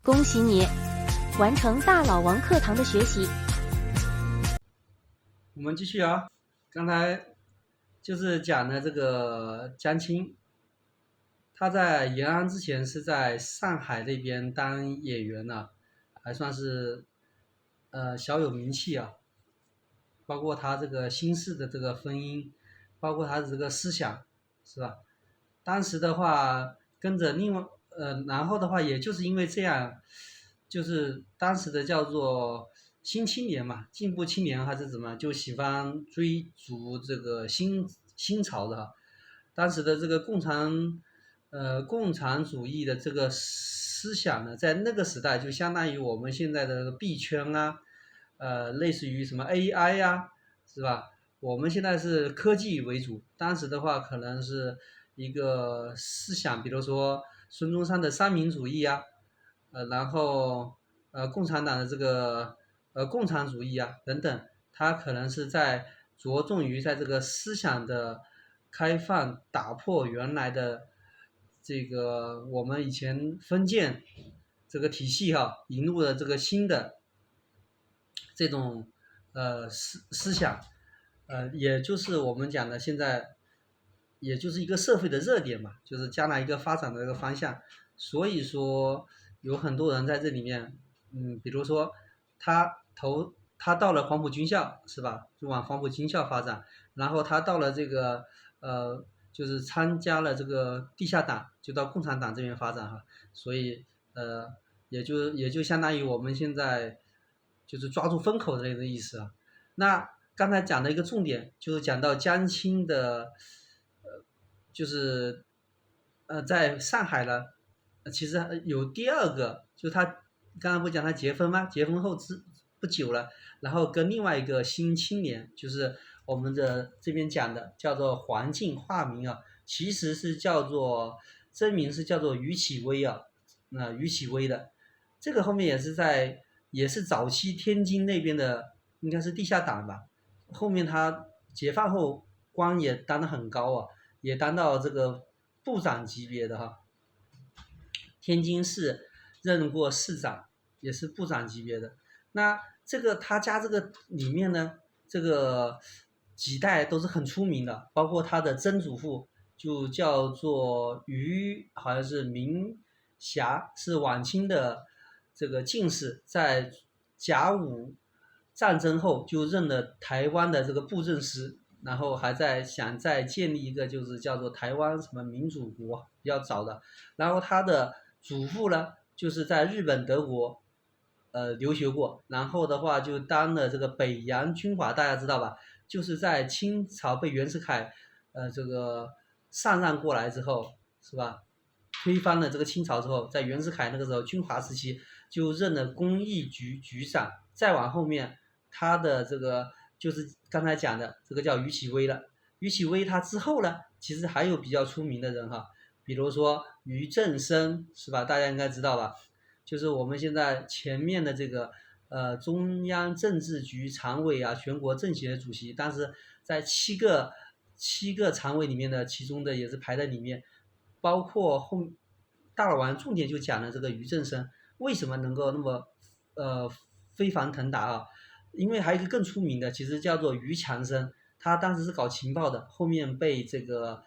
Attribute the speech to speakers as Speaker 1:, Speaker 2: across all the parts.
Speaker 1: 恭喜你，完成大老王课堂的学习。
Speaker 2: 我们继续啊，刚才就是讲的这个江青，他在延安之前是在上海那边当演员呢，还算是小有名气啊。包括他这个新式的这个婚姻，包括他的这个思想，是吧？当时的话，跟着然后的话，也就是因为这样，就是当时的叫做新青年嘛，进步青年还是怎么，就喜欢追逐这个新潮的哈。当时的这个共产主义的这个思想呢，在那个时代就相当于我们现在的币圈啊，类似于什么 AI 呀，是吧？我们现在是科技为主，当时的话可能是一个思想，比如说孙中山的三民主义啊，然后共产党的这个共产主义啊等等，它可能是着重于在这个思想的开放，打破原来的这个我们以前封建这个体系哈，引入了这个新的这种思想，也就是我们讲的现在，也就是一个社会的热点嘛，就是将来一个发展的一个方向。所以说有很多人在这里面，比如说他到了黄埔军校是吧，就往黄埔军校发展，然后他到了这个就是参加了这个地下党，就到共产党这边发展哈，所以也就相当于我们现在就是抓住风口的那个意思啊。那刚才讲的一个重点就是讲到江青的，就是在上海呢，其实有第二个，就他刚刚不讲他结婚吗？结婚后不久了，然后跟另外一个新青年，就是我们的这边讲的叫做黄进化名啊，其实是真名是叫做于启威啊，于启威的，这个后面也是早期天津那边的，应该是地下党吧。后面他解放后官也当得很高啊，也当到这个部长级别的哈。天津市任过市长，也是部长级别的。那这个他家这个里面呢，这个几代都是很出名的，包括他的曾祖父就叫做好像是明霞，是晚清的这个进士，在甲午战争后就任了台湾的这个布政司，然后还想再建立一个就是叫做台湾什么民主国，比较早的。然后他的祖父呢，就是在日本、德国留学过，然后的话就当了这个北洋军阀，大家知道吧？就是在清朝被袁世凯这个上任过来之后，是吧？推翻了这个清朝之后，在袁世凯那个时候军阀时期就任了工艺局局长，再往后面他的这个就是刚才讲的这个叫于启威了。于启威他之后呢，其实还有比较出名的人哈，比如说俞正声是吧？大家应该知道吧？就是我们现在前面的这个中央政治局常委啊，全国政协的主席，当时在七个常委里面的其中的也是排在里面，包括大老王重点就讲了这个俞正声为什么能够那么飞黄腾达啊？因为还有一个更出名的，其实叫做俞强生，他当时是搞情报的，后面被这个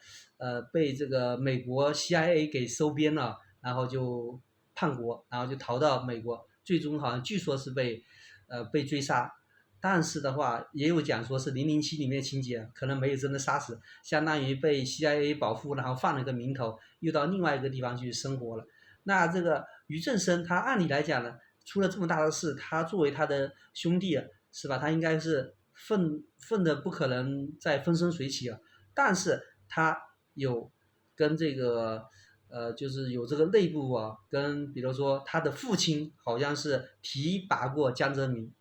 Speaker 2: 美国 CIA 给收编了，然后就叛国，然后就逃到美国，最终好像据说是被追杀，但是的话也有讲说是007里面情节，可能没有真的杀死，相当于被 CIA 保护，然后放了个名头，又到另外一个地方去生活了。那这个俞正声他按理来讲呢，出了这么大的事，他作为他的兄弟是吧，他应该是愤的不可能再风生水起了，但是他有跟这个就是有这个内部啊，跟比如说他的父亲好像是提拔过江泽民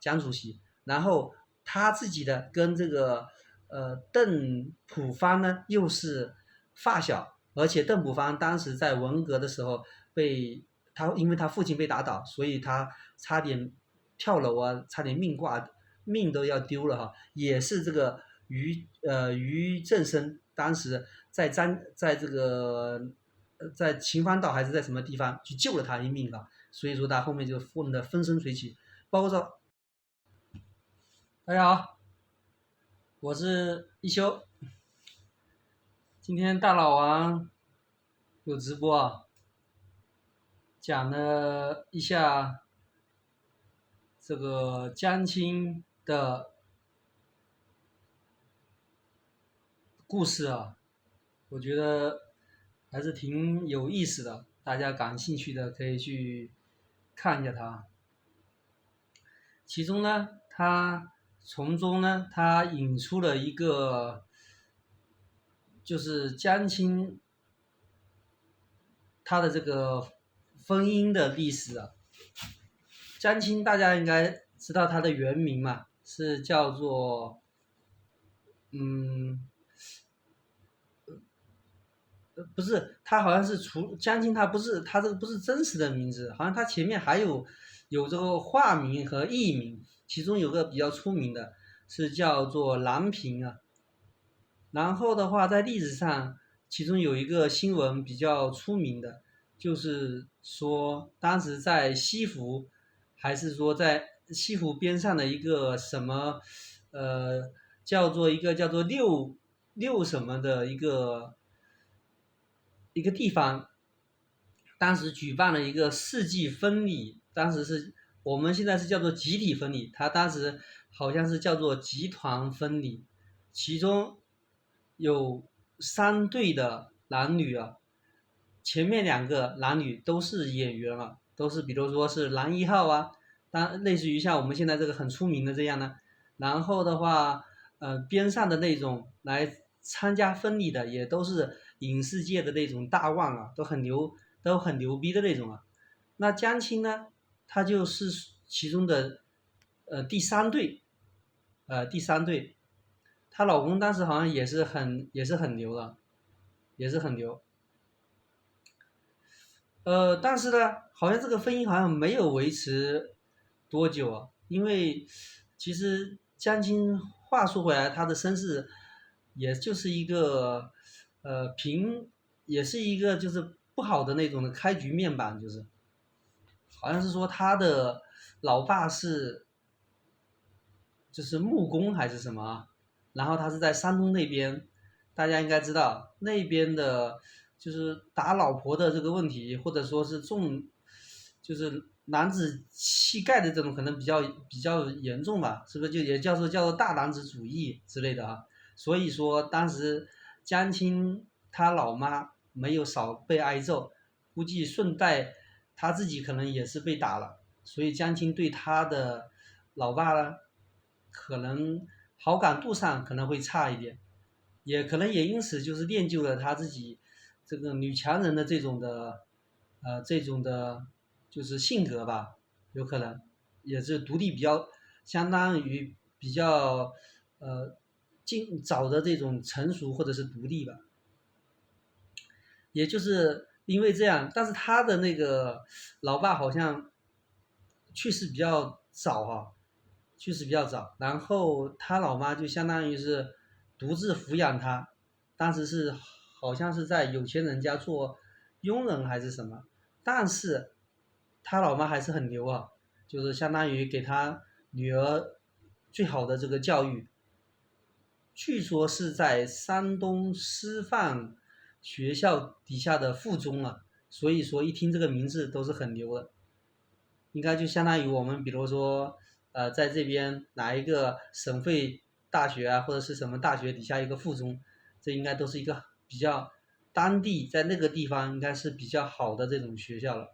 Speaker 2: 江主席，然后他自己的跟这个邓朴方呢又是发小，而且邓朴方当时在文革的时候因为他父亲被打倒，所以他差点跳楼啊，差点命都要丢了哈，也是这个俞正声当时在这个在秦皇岛还是在什么地方去救了他一命啊，所以说他后面就混得风生水起。包括说，大家好，我是一休，今天大老王有直播啊，讲了一下这个江青的故事啊，我觉得还是挺有意思的，大家感兴趣的可以去看一下它。其中呢，从中呢，他引出了一个，就是江青他的这个婚姻的历史啊。江青大家应该知道他的原名嘛，是叫做，不是，他好像是江青，他不是，他这个不是真实的名字，好像他前面还有这个化名和艺名，其中有个比较出名的是叫做郎平啊。然后的话，在历史上，其中有一个新闻比较出名的，就是说当时在西湖，还是说在西湖边上的一个什么，叫做六什么的一个地方，当时举办了一个世纪婚礼，当时是我们现在是叫做集体婚礼，他当时好像是叫做集团婚礼，其中有3对的男女啊，前面2个男女都是演员啊，都是比如说是男1号啊，类似于像我们现在这个很出名的这样呢。然后的话，边上的那种来参加婚礼的也都是影视界的那种大腕啊，都很牛逼的那种啊。那江青呢，她就是其中的第3对，第3对。她老公当时好像也是很牛的，也是很牛。但是呢，好像这个婚姻好像没有维持多久啊，因为其实江青话说回来，她的身世也就是一个也是一个就是不好的那种的开局面吧，就是好像是说他的老爸就是木工还是什么啊，然后他是在山东那边，大家应该知道那边的，就是打老婆的这个问题，或者说是就是男子气概的这种可能比较严重吧，是不是就也叫做大男子主义之类的啊？所以说当时江青他老妈没有少被挨揍，估计顺带他自己可能也是被打了，所以江青对他的老爸呢，可能好感度上可能会差一点，也可能也因此就是练就了他自己这个女强人的这种的就是性格吧，有可能也是独立比较，相当于比较早的这种成熟或者是独立吧。也就是因为这样，但是他的那个老爸好像去世比较早哈，去世比较早，然后他老妈就相当于是独自抚养他，当时是好像是在有钱人家做佣人还是什么，但是他老妈还是很牛啊，就是相当于给他女儿最好的这个教育，据说是在山东师范学校底下的附中啊，所以说一听这个名字都是很牛的，应该就相当于我们比如说在这边哪一个省会大学啊，或者是什么大学底下一个附中，这应该都是一个比较当地在那个地方应该是比较好的这种学校了。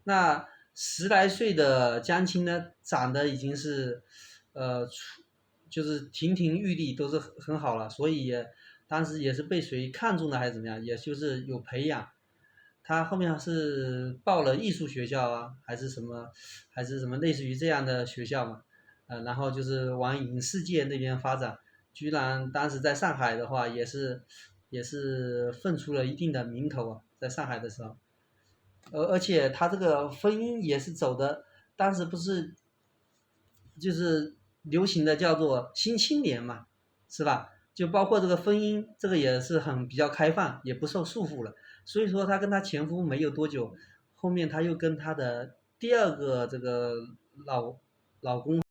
Speaker 2: 那10来岁的江青呢，长得已经是就是亭亭玉立，都是很好了，所以当时也是被谁看中了还是怎么样，也就是有培养。他后面是报了艺术学校啊，还是什么类似于这样的学校嘛，然后就是往影视界那边发展，居然当时在上海的话也是混出了一定的名头啊，在上海的时候，而且他这个婚姻也是走的，当时不是就是流行的叫做新青年嘛，是吧？就包括这个婚姻，这个也是很比较开放，也不受束缚了。所以说她跟她前夫没有多久，后面她又跟她的第二个这个老公。